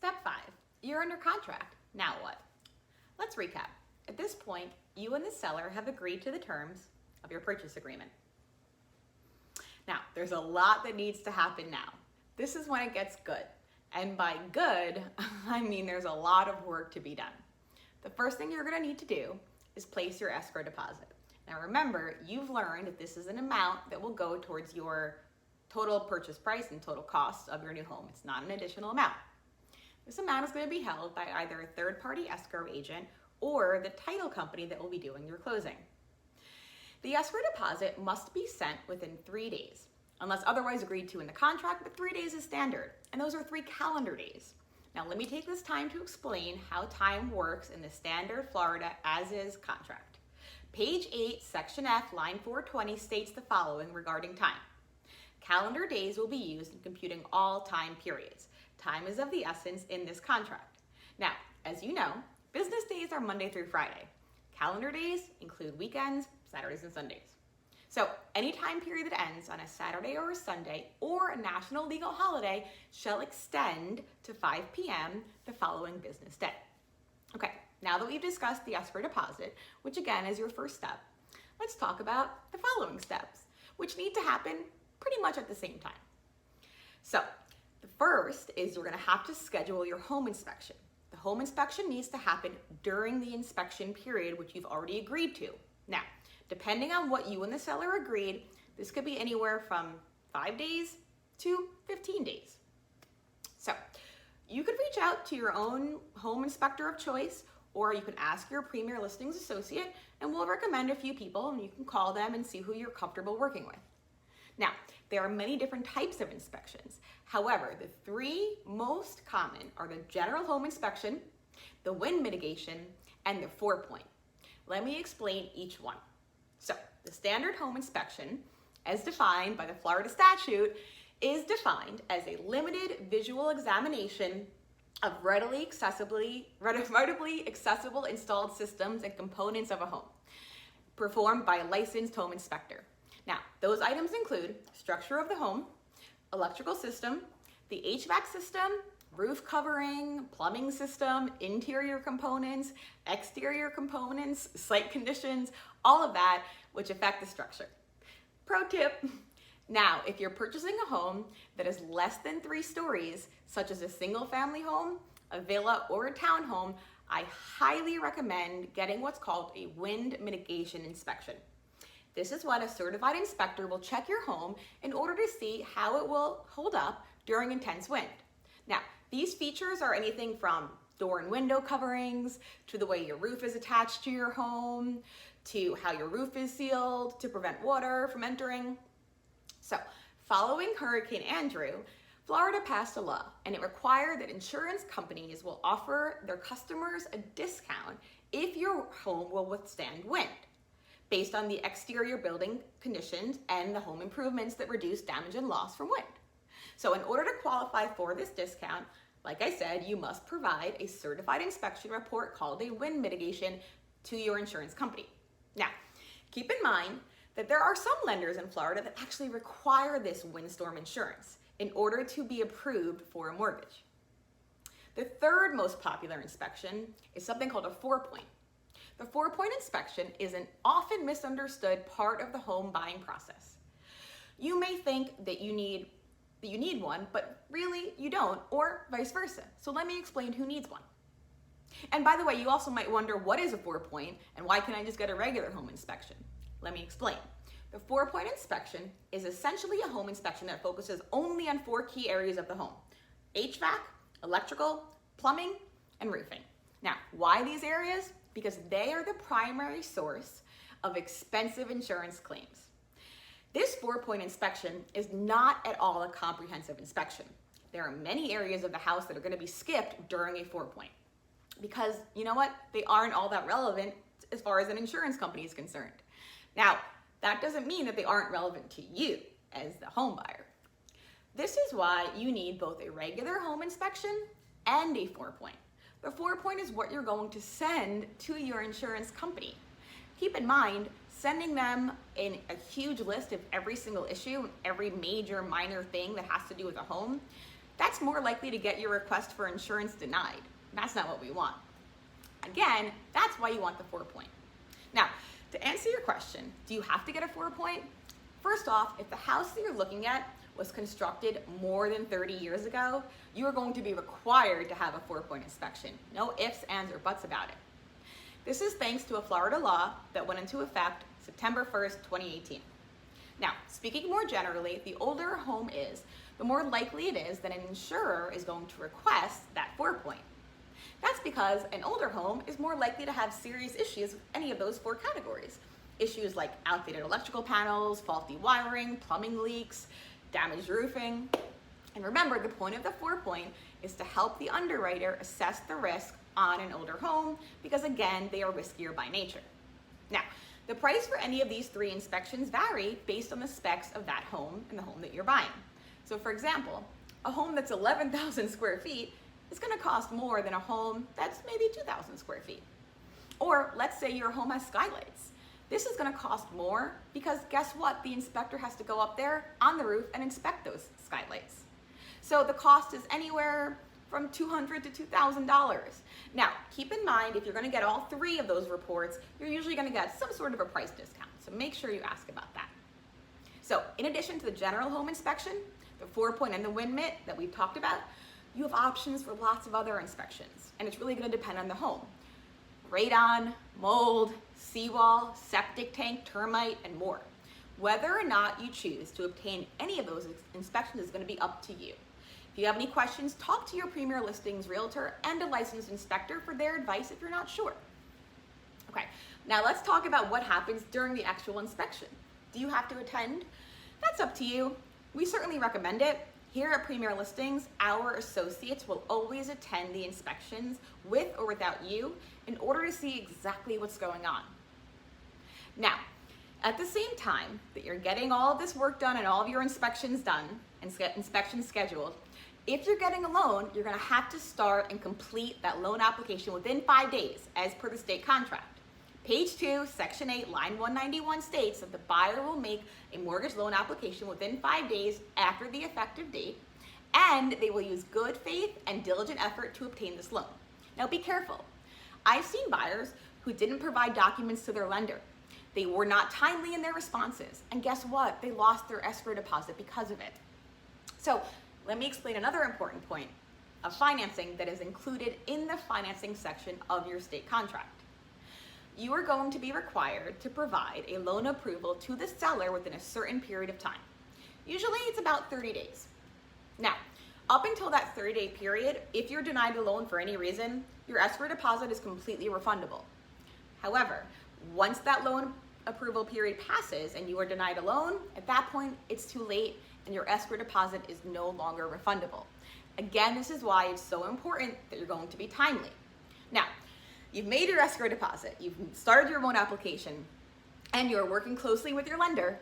Step 5, you're under contract. Now what? Let's recap. At this point, you and the seller have agreed to the terms of your purchase agreement. Now, there's a lot that needs to happen now. This is when it gets good. And by good, I mean there's a lot of work to be done. The first thing you're gonna need to do is place your escrow deposit. Now remember, you've learned that this is an amount that will go towards your total purchase price and total cost of your new home. It's not an additional amount. This amount is going to be held by either a third-party escrow agent or the title company that will be doing your closing. The escrow deposit must be sent within 3 days, unless otherwise agreed to in the contract, but 3 days is standard, and those are 3 calendar days. Now let me take this time to explain how time works in the standard Florida as-is contract. Page 8, Section F, line 420 states the following regarding time. Calendar days will be used in computing all time periods. Time is of the essence in this contract. Now, as you know, business days are Monday through Friday. Calendar days include weekends, Saturdays and Sundays. So any time period that ends on a Saturday or a Sunday or a national legal holiday shall extend to 5 p.m. the following business day. Okay, now that we've discussed the escrow deposit, which again is your first step, let's talk about the following steps, which need to happen pretty much at the same time. So the first is you're gonna have to schedule your home inspection. The home inspection needs to happen during the inspection period, which you've already agreed to. Now, depending on what you and the seller agreed, this could be anywhere from 5 days to 15 days. So you could reach out to your own home inspector of choice, or you can ask your Premier Listings associate, and we'll recommend a few people, and you can call them and see who you're comfortable working with. Now, there are many different types of inspections. However, the 3 most common are the general home inspection, the wind mitigation, and the Fourpoint. Let me explain each one. So, the standard home inspection, as defined by the Florida statute, is defined as a limited visual examination of readily accessible installed systems and components of a home, performed by a licensed home inspector. Now, those items include structure of the home, electrical system, the HVAC system, roof covering, plumbing system, interior components, exterior components, site conditions, all of that which affect the structure. Pro tip, now if you're purchasing a home that is less than 3 stories, such as a single family home, a villa, or a townhome, I highly recommend getting what's called a wind mitigation inspection. This is when a certified inspector will check your home in order to see how it will hold up during intense wind. Now, these features are anything from door and window coverings, to the way your roof is attached to your home, to how your roof is sealed to prevent water from entering. So, following Hurricane Andrew, Florida passed a law, and it required that insurance companies will offer their customers a discount if your home will withstand wind, based on the exterior building conditions and the home improvements that reduce damage and loss from wind. So in order to qualify for this discount, like I said, you must provide a certified inspection report called a wind mitigation to your insurance company. Now, keep in mind that there are some lenders in Florida that actually require this windstorm insurance in order to be approved for a mortgage. The third most popular inspection is something called a Fourpoint. The Fourpoint inspection is an often misunderstood part of the home buying process. You may think that you need one, but really you don't, or vice versa. So let me explain who needs one. And by the way, you also might wonder, what is a Fourpoint and why can't I just get a regular home inspection? Let me explain. The Fourpoint inspection is essentially a home inspection that focuses only on 4 key areas of the home: HVAC, electrical, plumbing, and roofing. Now, why these areas? Because they are the primary source of expensive insurance claims. This Fourpoint inspection is not at all a comprehensive inspection. There are many areas of the house that are going to be skipped during a Fourpoint because, you know what, they aren't all that relevant as far as an insurance company is concerned. Now, that doesn't mean that they aren't relevant to you as the home buyer. This is why you need both a regular home inspection and a Fourpoint. The Fourpoint is what you're going to send to your insurance company. Keep in mind, sending them in a huge list of every single issue, every major minor thing that has to do with a home, that's more likely to get your request for insurance denied. That's not what we want. Again, that's why you want the 4-point. Now, to answer your question, do you have to get a 4-point? First off, if the house that you're looking at was constructed more than 30 years ago, you are going to be required to have a 4-point inspection. No ifs, ands, or buts about it. This is thanks to a Florida law that went into effect September 1st, 2018. Now, speaking more generally, the older a home is, the more likely it is that an insurer is going to request that 4-point. That's because an older home is more likely to have serious issues with any of those 4 categories. Issues like outdated electrical panels, faulty wiring, plumbing leaks, damaged roofing. And remember, the point of the 4-point is to help the underwriter assess the risk on an older home because, again, they are riskier by nature. Now, the price for any of these 3 inspections vary based on the specs of that home and the home that you're buying. So, for example, a home that's 11,000 square feet is going to cost more than a home that's maybe 2,000 square feet. Or let's say your home has skylights. This is going to cost more because guess what? The inspector has to go up there on the roof and inspect those skylights. So the cost is anywhere from $200 to $2,000. Now, keep in mind, if you're going to get all 3 of those reports, you're usually going to get some sort of a price discount. So make sure you ask about that. So in addition to the general home inspection, the 4-point and the WINMIT that we've talked about, you have options for lots of other inspections, and it's really going to depend on the home. Radon, mold, seawall, septic tank, termite, and more. Whether or not you choose to obtain any of those inspections is going to be up to you. If you have any questions, talk to your Premier Listings realtor and a licensed inspector for their advice if you're not sure. Okay, now let's talk about what happens during the actual inspection. Do you have to attend? That's up to you. We certainly recommend it. Here at Premier Listings, our associates will always attend the inspections with or without you in order to see exactly what's going on. Now, at the same time that you're getting all of this work done and all of your inspections done and inspections scheduled, if you're getting a loan, you're going to have to start and complete that loan application within 5 days as per the state contract. Page 2, Section 8, Line 191 states that the buyer will make a mortgage loan application within 5 days after the effective date, and they will use good faith and diligent effort to obtain this loan. Now be careful. I've seen buyers who didn't provide documents to their lender. They were not timely in their responses, and guess what? They lost their escrow deposit because of it. So let me explain another important point of financing that is included in the financing section of your state contract. You are going to be required to provide a loan approval to the seller within a certain period of time. Usually it's about 30 days. Now, up until that 30-day period, if you're denied a loan for any reason, your escrow deposit is completely refundable. However, once that loan approval period passes and you are denied a loan, at that point it's too late and your escrow deposit is no longer refundable. Again, this is why it's so important that you're going to be timely. Now, you've made your escrow deposit, you've started your loan application, and you're working closely with your lender.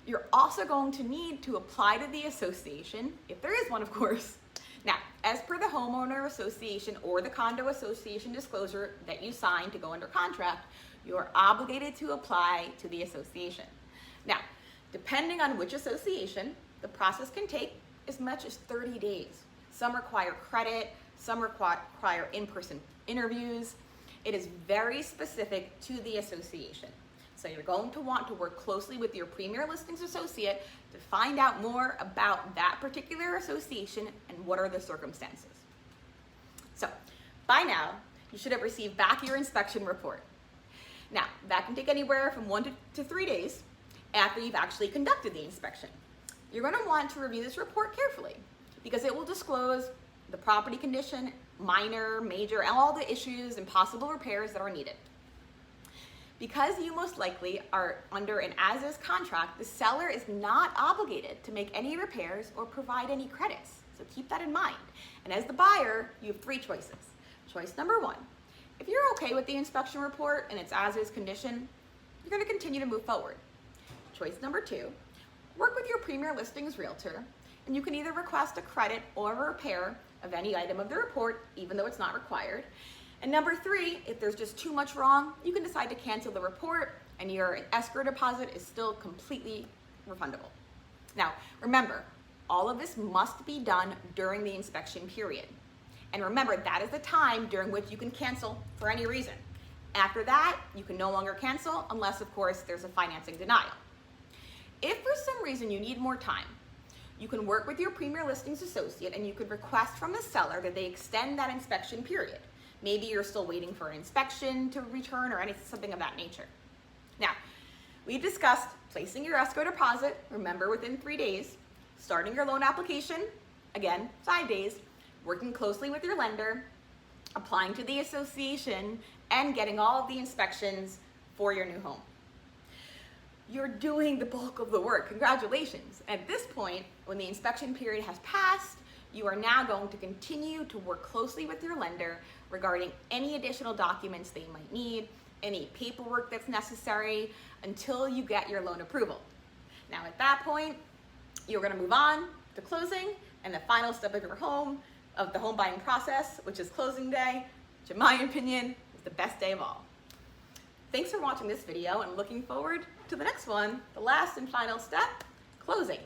You're also going to need to apply to the association, if there is one, of course. Now, as per the homeowner association or the condo association disclosure that you signed to go under contract, you are obligated to apply to the association. Now, depending on which association, the process can take as much as 30 days. Some require credit, some require in-person interviews. It is very specific to the association. So you're going to want to work closely with your Premier Listings associate to find out more about that particular association and what are the circumstances. So by now, you should have received back your inspection report. Now, that can take anywhere from 1 to 3 days after you've actually conducted the inspection. You're going to want to review this report carefully because it will disclose the property condition, minor, major, and all the issues and possible repairs that are needed. Because you most likely are under an as-is contract, the seller is not obligated to make any repairs or provide any credits. So keep that in mind. And as the buyer, you have 3 choices. Choice number 1, if you're okay with the inspection report and its as-is condition, you're going to continue to move forward. Choice number 2, work with your Premier Listings realtor, and you can either request a credit or a repair of any item of the report, even though it's not required. And number 3, if there's just too much wrong, you can decide to cancel the report and your escrow deposit is still completely refundable. Now, remember, All of this must be done during the inspection period. And remember, that is the time during which you can cancel for any reason. After that, you can no longer cancel unless, of course, there's a financing denial. If for some reason you need more time, you can work with your Premier Listings associate and you could request from the seller that they extend that inspection period. Maybe you're still waiting for an inspection to return or something of that nature. Now, we discussed placing your escrow deposit, remember within 3 days, starting your loan application, again, 5 days, working closely with your lender, applying to the association, and getting all of the inspections for your new home. You're doing the bulk of the work. Congratulations. At this point, when the inspection period has passed, you are now going to continue to work closely with your lender regarding any additional documents they might need, any paperwork that's necessary, until you get your loan approval. Now at that point, you're going to move on to closing and the final step of the home buying process, which is closing day, which in my opinion is the best day of all. Thanks for watching this video and looking forward to the next one, the last and final step, closing.